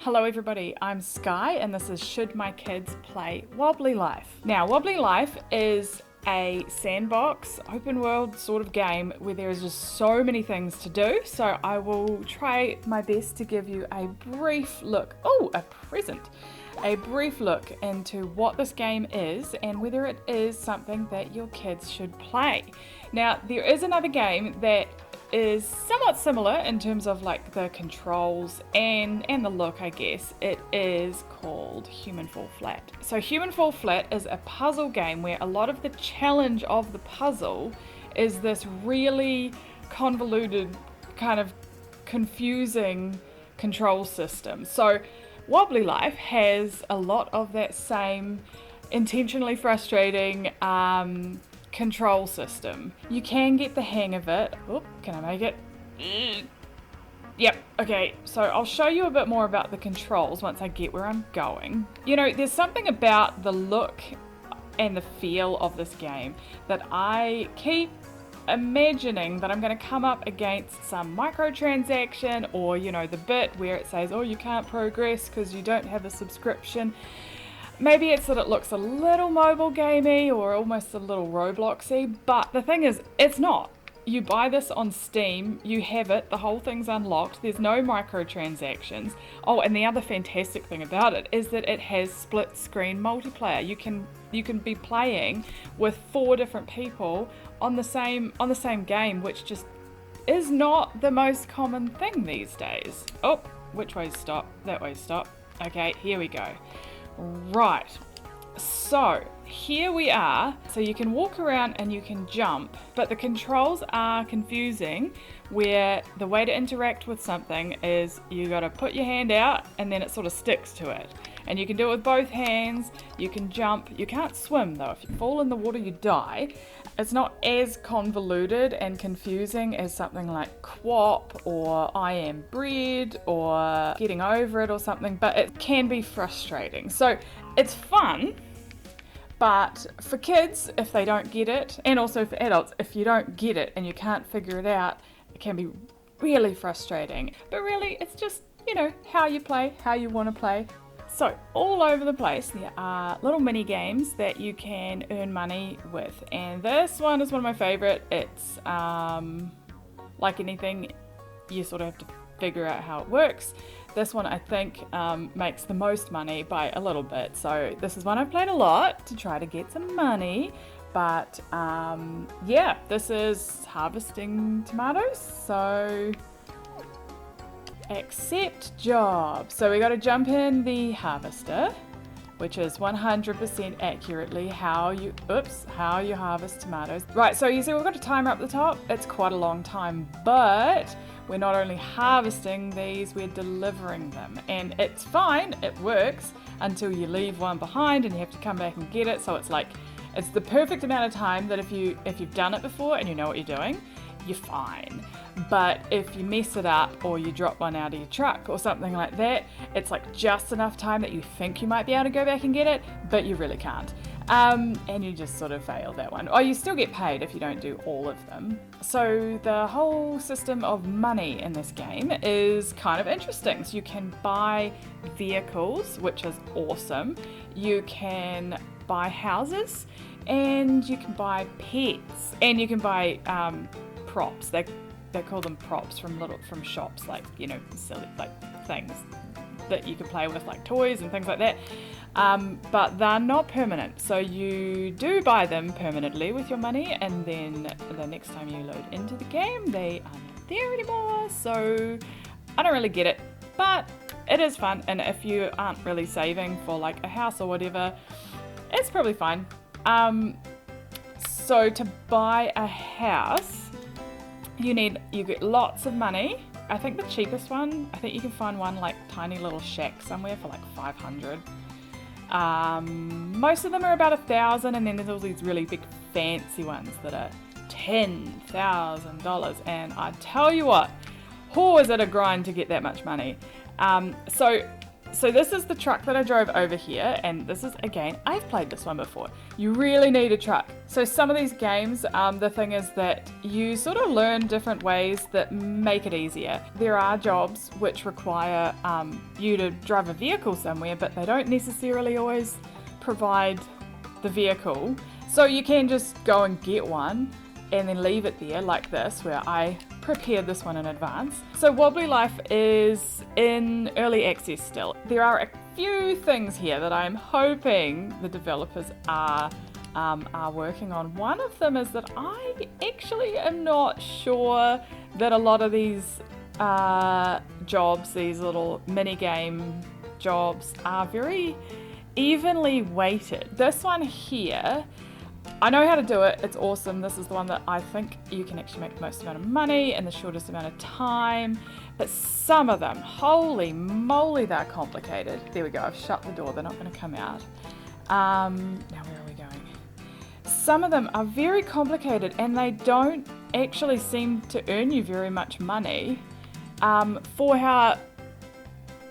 Hello everybody, I'm Sky and this is Should My Kids Play Wobbly Life? Now, Wobbly Life is a sandbox, open world sort of game where there is just so many things to do, so I will try my best to give you a brief look, a brief look into what this game is and whether it is something that your kids should play. Now, there is another game that is somewhat similar in terms of like the controls and the look, I guess. It is called Human Fall Flat. So Human Fall Flat is a puzzle game where a lot of the challenge of the puzzle is this really convoluted, kind of confusing control system. So Wobbly Life has a lot of that same intentionally frustrating control system. You can get the hang of it. Oop, can I make it? Yep, okay, so I'll show you a bit more about the controls once I get where I'm going. You know, there's something about the look and the feel of this game that I keep imagining that I'm going to come up against some microtransaction, or you know, the bit where it says, oh, you can't progress because you don't have a subscription. Maybe it's that it looks a little mobile gamey or almost a little Robloxy, but the thing is, it's not. You buy this on Steam, you have it, the whole thing's unlocked, there's no microtransactions. Oh, and the other fantastic thing about it is that it has split screen multiplayer. You can be playing with 4 different people on the same game, which just is not the most common thing these days. Oh, which way stop? That way stop. Okay, here we go. Right, so here we are. So you can walk around and you can jump, but the controls are confusing, where the way to interact with something is you got to put your hand out and then it sort of sticks to it. And you can do it with both hands, you can jump, you can't swim though. If you fall in the water, you die. It's not as convoluted and confusing as something like Quap or I Am Bread or Getting Over It or something, but it can be frustrating. So it's fun, but for kids, if they don't get it, and also for adults, if you don't get it and you can't figure it out, it can be really frustrating. But really, it's just, you know, how you play, how you want to play. So all over the place there are little mini games that you can earn money with, and this one is one of my favorite. It's like anything, you sort of have to figure out how it works. This one I think makes the most money by a little bit, so this is one I've played a lot to try to get some money. But yeah, this is harvesting tomatoes, so accept job. So we got to jump in the harvester, which is 100% accurately how you harvest tomatoes. Right, so you see we've got a timer up the top. It's quite a long time, but we're not only harvesting these, we're delivering them. And it's fine, it works, until you leave one behind and you have to come back and get it. So it's like, it's the perfect amount of time that if you've done it before and you know what you're doing, you're fine. But if you mess it up or you drop one out of your truck or something like that, it's like just enough time that you think you might be able to go back and get it, but you really can't. And you just sort of fail that one. Or you still get paid if you don't do all of them. So the whole system of money in this game is kind of interesting. So you can buy vehicles, which is awesome. You can buy houses, and you can buy pets, and you can buy props. They call them props from shops, like, you know, silly like things that you can play with, like toys and things like that. But they're not permanent, so you do buy them permanently with your money, and then the next time you load into the game, they are not there anymore. So I don't really get it, but it is fun, and if you aren't really saving for like a house or whatever, it's probably fine. So to buy a house, you get lots of money. I think the cheapest one, I think you can find one like tiny little shack somewhere for like 500. Most of them are about 1,000, and then there's all these really big fancy ones that are $10,000. And I tell you what, is it a grind to get that much money. So So this is the truck that I drove over here, and this is, again, I've played this one before. You really need a truck. So some of these games, the thing is that you sort of learn different ways that make it easier. There are jobs which require you to drive a vehicle somewhere, but they don't necessarily always provide the vehicle. So you can just go and get one and then leave it there like this, where I prepared this one in advance. So Wobbly Life is in early access still. There are a few things here that I'm hoping the developers are working on. One of them is that I actually am not sure that a lot of these jobs, these little mini game jobs, are very evenly weighted. This one here, I know how to do it, it's awesome. This is the one that I think you can actually make the most amount of money in the shortest amount of time. But some of them, holy moly, they're complicated. There we go, I've shut the door, they're not going to come out. Now where are we going? Some of them are very complicated and they don't actually seem to earn you very much money for how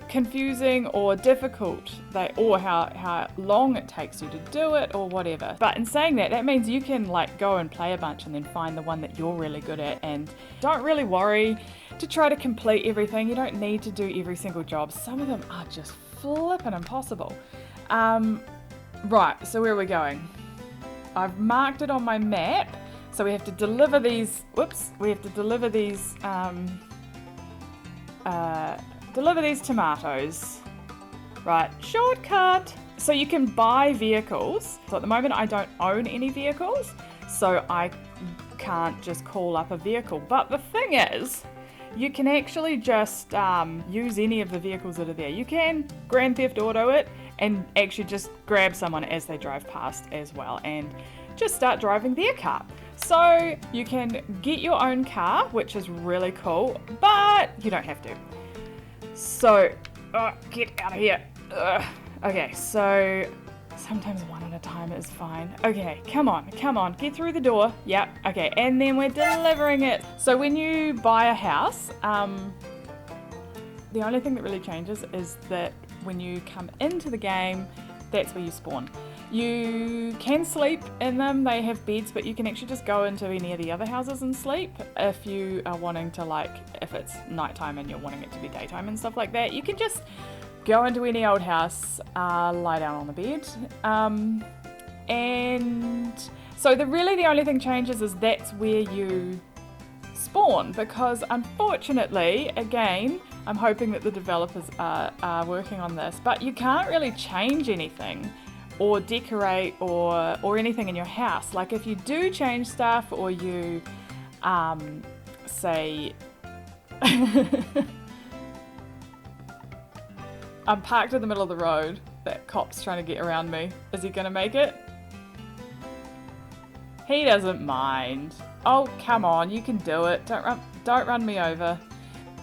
confusing or difficult or how long it takes you to do it or whatever. But in saying that, that means you can like go and play a bunch and then find the one that you're really good at, and don't really worry to try to complete everything. You don't need to do every single job. Some of them are just flippin' impossible. Right, so where are we going? I've marked it on my map. So we have to deliver these, deliver these tomatoes. Right, shortcut. So you can buy vehicles. So at the moment I don't own any vehicles, so I can't just call up a vehicle. But the thing is, you can actually just use any of the vehicles that are there. You can Grand Theft Auto it and actually just grab someone as they drive past as well and just start driving their car. So you can get your own car, which is really cool, but you don't have to. So, get out of here. Okay, so sometimes one at a time is fine. Okay, come on, get through the door. Yep, okay, and then we're delivering it. So when you buy a house, the only thing that really changes is that when you come into the game, that's where you spawn. You can sleep in them, they have beds, but you can actually just go into any of the other houses and sleep if you are wanting to, like, if it's nighttime and you're wanting it to be daytime and stuff like that. You can just go into any old house, lie down on the bed, and so the only thing changes is that's where you spawn, because unfortunately, again, I'm hoping that the developers are working on this, but you can't really change anything or decorate or anything in your house. Like if you do change stuff, or you say I'm parked in the middle of the road, that cop's trying to get around me. Is he gonna make it? He doesn't mind. Oh, come on, you can do it. Don't run me over.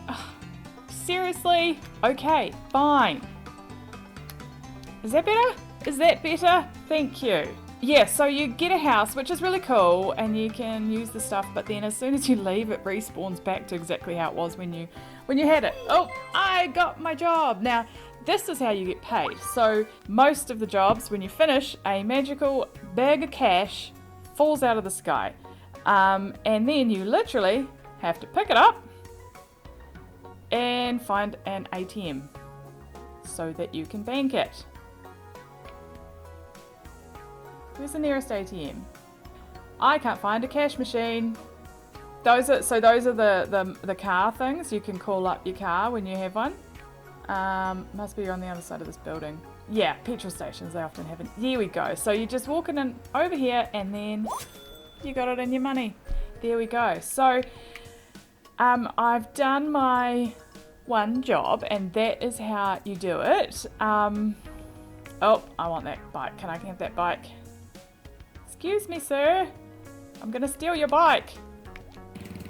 Ugh, seriously? Okay, fine. Is that better? Is that better? Thank you. Yeah, so you get a house, which is really cool, and you can use the stuff, but then as soon as you leave, it respawns back to exactly how it was when you had it. Oh, I got my job. Now, this is how you get paid. So most of the jobs, when you finish, a magical bag of cash falls out of the sky. And then you literally have to pick it up and find an ATM so that you can bank it. Where's the nearest ATM? I can't find a cash machine. Those are the car things. You can call up your car when you have one. Must be on the other side of this building. Yeah, petrol stations, they often have it. Here we go. So you just walk in over here and then you got it in your money. There we go. So I've done my one job, and that is how you do it. Oh, I want that bike. Can I have that bike? Excuse me, sir. I'm gonna steal your bike.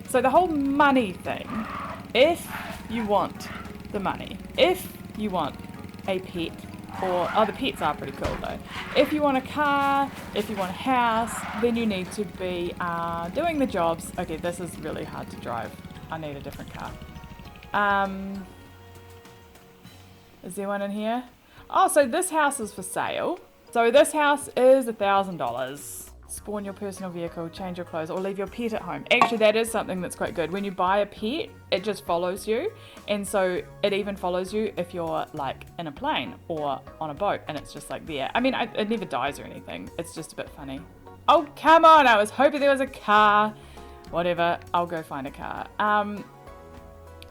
So the whole money thing, if you want the money, if you want a pet, or the pets are pretty cool though. If you want a car, if you want a house, then you need to be doing the jobs. Okay, this is really hard to drive. I need a different car. Is there one in here? Oh, so this house is for sale. So this house is $1,000. Spawn your personal vehicle, change your clothes, or leave your pet at home. Actually, that is something that's quite good. When you buy a pet, it just follows you. And so it even follows you if you're like in a plane or on a boat and it's just like there. I mean, it never dies or anything. It's just a bit funny. Oh, come on. I was hoping there was a car. Whatever. I'll go find a car.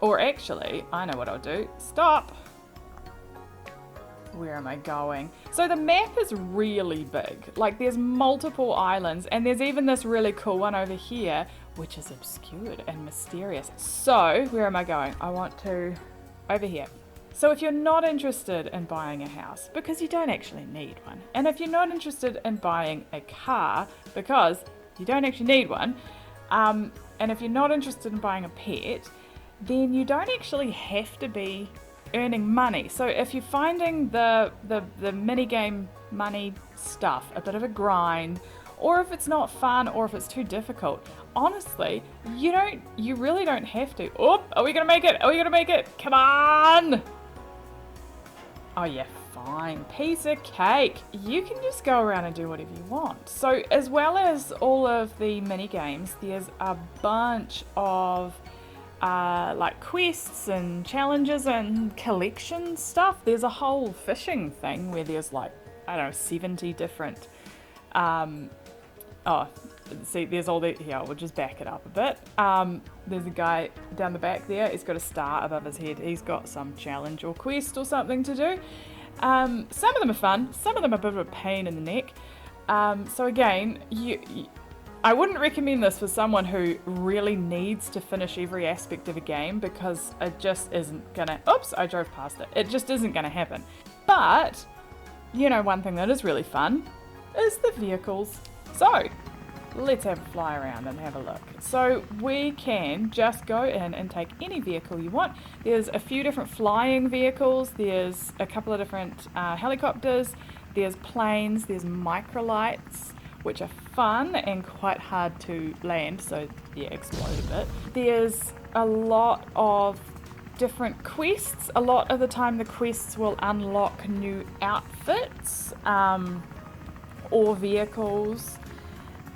Or actually, I know what I'll do. Stop. Where am I going? So the map is really big. Like there's multiple islands and there's even this really cool one over here, which is obscured and mysterious. So where am I going? I want to, over here. So if you're not interested in buying a house, because you don't actually need one, and if you're not interested in buying a car, because you don't actually need one, and if you're not interested in buying a pet, then you don't actually have to be earning money. So if you're finding the minigame money stuff a bit of a grind, or if it's not fun, or if it's too difficult, honestly, you really don't have to. Oh, are we gonna make it? Are we gonna make it? Come on! Oh yeah, fine. Piece of cake. You can just go around and do whatever you want. So as well as all of the mini games, there's a bunch of like quests and challenges and collection stuff. There's a whole fishing thing where there's like, I don't know, 70 different see, there's all the, here, we'll just back it up a bit. There's a guy down the back there, he's got a star above his head. He's got some challenge or quest or something to do. Some of them are fun, some of them are a bit of a pain in the neck. So again, I wouldn't recommend this for someone who really needs to finish every aspect of a game, because it just isn't gonna, oops, I drove past it. It just isn't gonna happen. But, you know, one thing that is really fun is the vehicles. So, let's have a fly around and have a look. So we can just go in and take any vehicle you want. There's a few different flying vehicles. There's a couple of different helicopters. There's planes. There's microlights, which are fun and quite hard to land, so yeah, explode a bit. There's a lot of different quests. A lot of the time the quests will unlock new outfits or vehicles.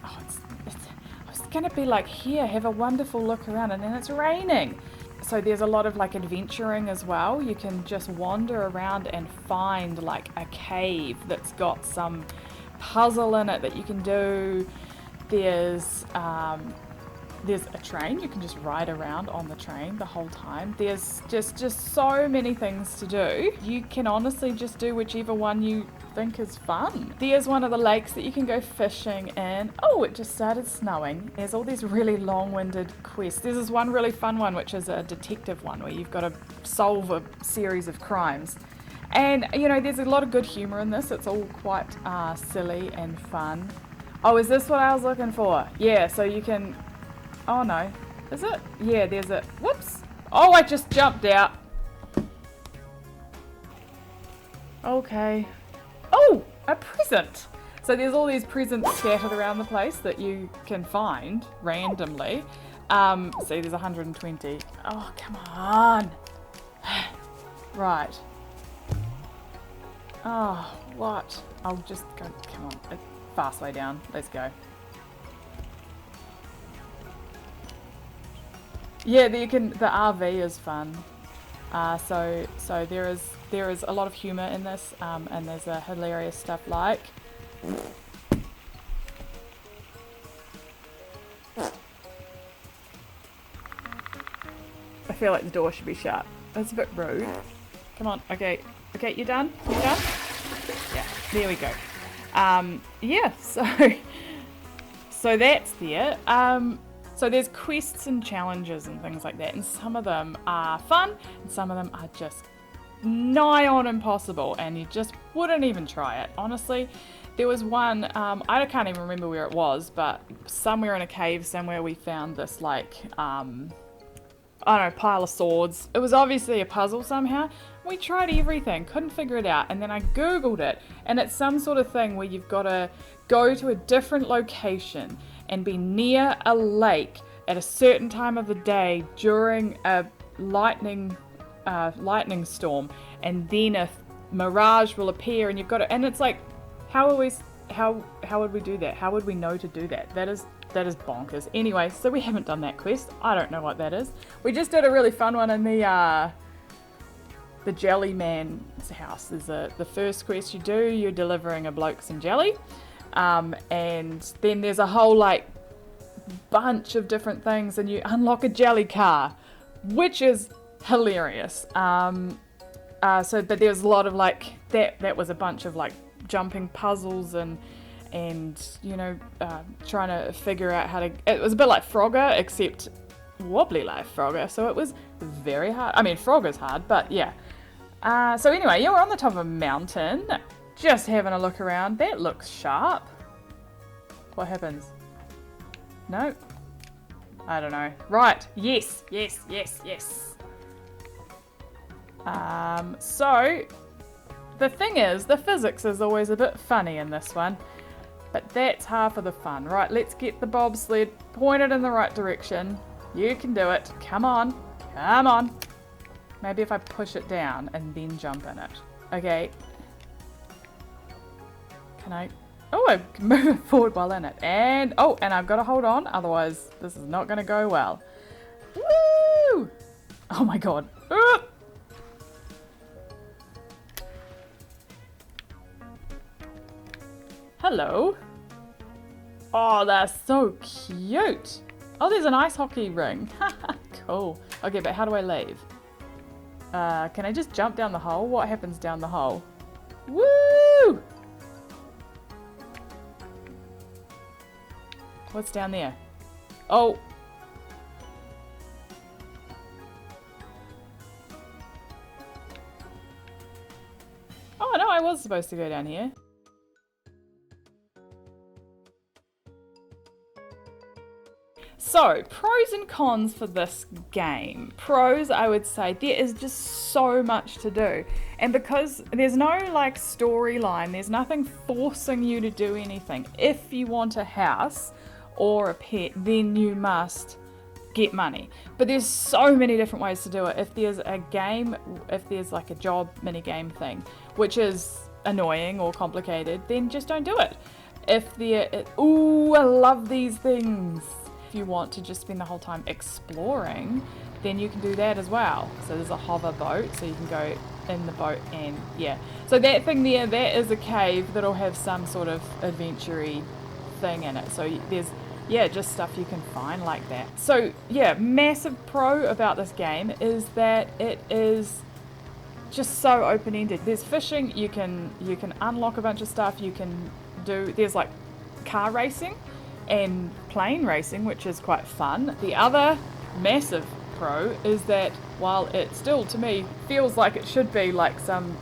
Oh, I was gonna be like, here, have a wonderful look around, and then it's raining. So there's a lot of like adventuring as well. You can just wander around and find like a cave that's got some puzzle in it that you can do. There's a train. You can just ride around on the train the whole time. There's just so many things to do. You can honestly just do whichever one you think is fun. There's one of the lakes that you can go fishing in. Oh, it just started snowing. There's all these really long-winded quests. There's this one really fun one, which is a detective one, where you've got to solve a series of crimes. And, you know, there's a lot of good humour in this. It's all quite silly and fun. Oh, is this what I was looking for? Yeah, so you can... Oh, no. Is it? Yeah, there's a... Whoops. Oh, I just jumped out. Okay. Oh, a present. So there's all these presents scattered around the place that you can find randomly. See, there's 120. Oh, come on. Right. Oh, what? I'll just go, come on, fast way down, let's go. Yeah, you can, the RV is fun. So there is a lot of humour in this, and there's a hilarious stuff like... I feel like the door should be shut. That's a bit rude. Come on, okay, you done? You done? Yeah, there we go. Yeah, so that's there. So there's quests and challenges and things like that, and some of them are fun, and some of them are just nigh on impossible, and you just wouldn't even try it. Honestly, there was one, I can't even remember where it was, but somewhere in a cave somewhere we found this like, I don't know, pile of swords. It was obviously a puzzle somehow. We tried everything, couldn't figure it out, and then I googled it, and it's some sort of thing where you've got to go to a different location and be near a lake at a certain time of the day during a lightning storm, and then a mirage will appear, and you've got to, and it's like, how would we do that? How would we know to do that? That is bonkers. Anyway, so we haven't done that quest. I don't know what that is. We just did a really fun one in the jelly man's house. There's the first quest you do, you're delivering a bloke some jelly, and then there's a whole like bunch of different things, and you unlock a jelly car, which is hilarious. But there's a lot of like that was a bunch of like jumping puzzles and trying to figure out how to. It was a bit like Frogger, except Wobbly Life Frogger, so it was very hard. I mean, Frogger's hard, but yeah. So anyway, we're on the top of a mountain, just having a look around. That looks sharp. What happens? No? I don't know. Right. Yes. So, the thing is, the physics is always a bit funny in this one, but that's half of the fun. Right, let's get the bobsled pointed in the right direction. You can do it. Come on. Maybe if I push it down and then jump in it. Okay. Can I? Oh, I can move it forward while in it. And I've got to hold on, otherwise this is not going to go well. Woo! Oh my god. Hello. Oh, they're so cute. Oh, there's an ice hockey ring. Cool. Okay, but how do I leave? Can I just jump down the hole? What happens down the hole? Woo! What's down there? Oh. Oh, no, I was supposed to go down here. So, pros and cons for this game. Pros, I would say, there is just so much to do. And because there's no like storyline, there's nothing forcing you to do anything. If you want a house or a pet, then you must get money. But there's so many different ways to do it. If there's a game, if there's like a job mini game thing, which is annoying or complicated, then just don't do it. If ooh, I love these things. If you want to just spend the whole time exploring, then you can do that as well. So there's a hover boat, so you can go in the boat, and yeah. So that thing there, that is a cave that'll have some sort of adventure-y thing in it. So there's, yeah, just stuff you can find like that. So yeah, massive pro about this game is that it is just so open-ended. There's fishing, you can unlock a bunch of stuff, you can do, there's like car racing and plane racing, which is quite fun. The other massive pro is that while it still, to me, feels like it should be like some,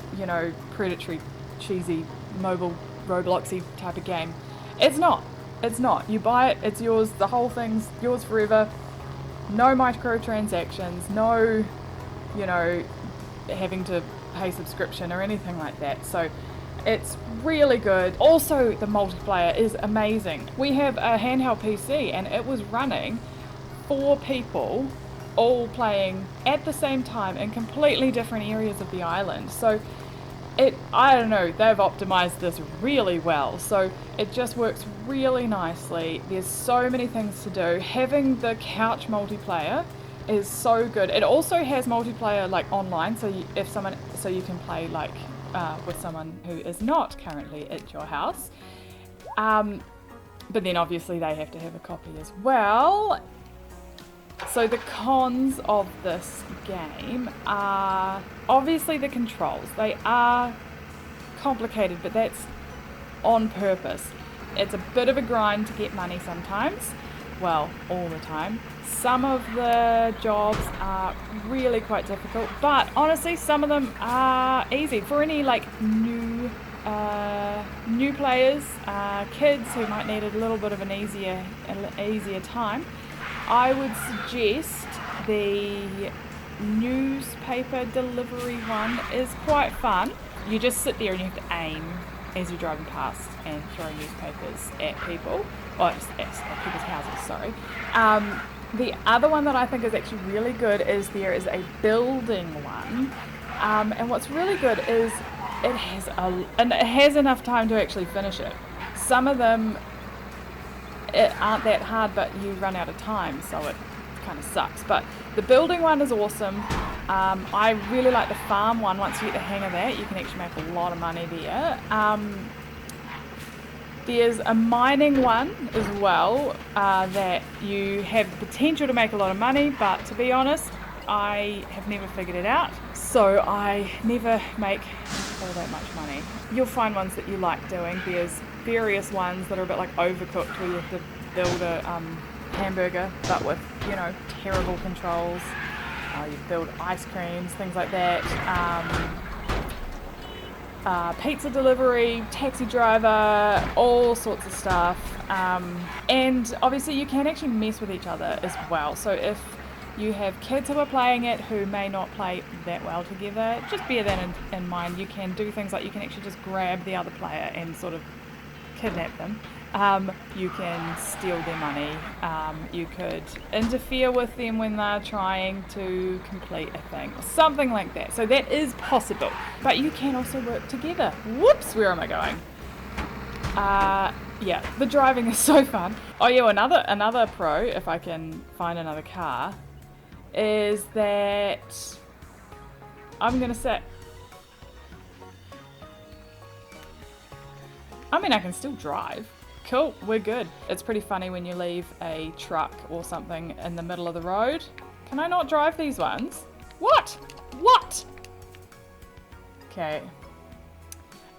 predatory, cheesy, mobile, Robloxy type of game, it's not. It's not. You buy it, it's yours, the whole thing's yours forever. No microtransactions, no, having to pay subscription or anything like that. So it's really good. Also, the multiplayer is amazing. We have a handheld PC and it was running 4 people all playing at the same time in completely different areas of the island. So I don't know, they've optimized this really well. So it just works really nicely. There's so many things to do. Having the couch multiplayer is so good. It also has multiplayer like online, so you can play like with someone who is not currently at your house. But then obviously they have to have a copy as well. So the cons of this game are obviously the controls. They are complicated, but that's on purpose. It's a bit of a grind to get money sometimes. Well, all the time. Some of the jobs are really quite difficult, but honestly, some of them are easy. For any like new players, kids who might need a little bit of an easier time, I would suggest the newspaper delivery one is quite fun. You just sit there and you have to aim as you're driving past and throw newspapers at people, or just at people's houses, sorry. The other one that I think is actually really good is there is a building one, And what's really good is it has enough time to actually finish it. Some of them aren't that hard, but you run out of time, so it kind of sucks. But the building one is awesome. I really like the farm one. Once you get the hang of that, you can actually make a lot of money there. There's a mining one as well that you have the potential to make a lot of money, but to be honest, I have never figured it out, so I never make all that much money. You'll find ones that you like doing. There's various ones that are a bit like Overcooked, where you have to build a hamburger, but with, you know, terrible controls. You build ice creams, things like that. Pizza delivery, taxi driver, all sorts of stuff. And obviously you can actually mess with each other as well. So if you have kids who are playing it who may not play that well together, just bear that in mind. You can do things like you can actually just grab the other player and sort of kidnap them. You can steal their money. You could interfere with them when they're trying to complete a thing, or something like that. So that is possible, but you can also work together. Whoops, where am I going? Yeah, the driving is so fun. Oh yeah, another pro, if I can find another car, is that I'm gonna say, I mean, I can still drive. Cool, we're good. It's pretty funny when you leave a truck or something in the middle of the road. Can I not drive these ones? What? What? Okay.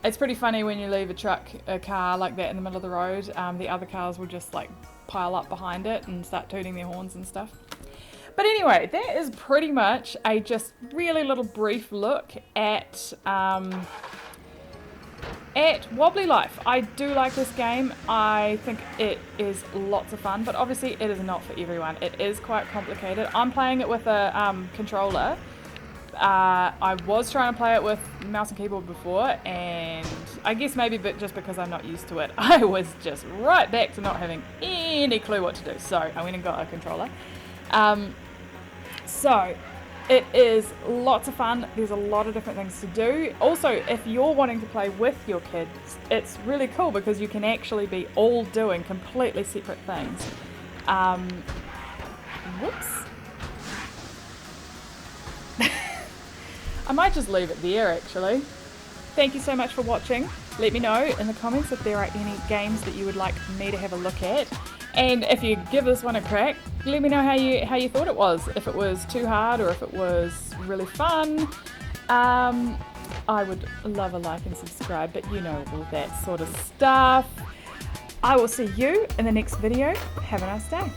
It's pretty funny when you leave a car like that in the middle of the road. The other cars will just like pile up behind it and start tooting their horns and stuff. But anyway, that is pretty much a just really little brief look at Wobbly Life. I do like this game. I think it is lots of fun, but obviously it is not for everyone. It is quite complicated. I'm playing it with a controller. I was trying to play it with mouse and keyboard before, and I guess maybe just because I'm not used to it, I was just right back to not having any clue what to do. So I went and got a controller. So it is lots of fun. There's a lot of different things to do. Also, if you're wanting to play with your kids, it's really cool because you can actually be all doing completely separate things. Whoops. I might just leave it there actually. Thank you so much for watching. Let me know in the comments if there are any games that you would like me to have a look at. And if you give this one a crack, let me know how you thought it was. If it was too hard or if it was really fun. I would love a like and subscribe, but you know all that sort of stuff. I will see you in the next video. Have a nice day.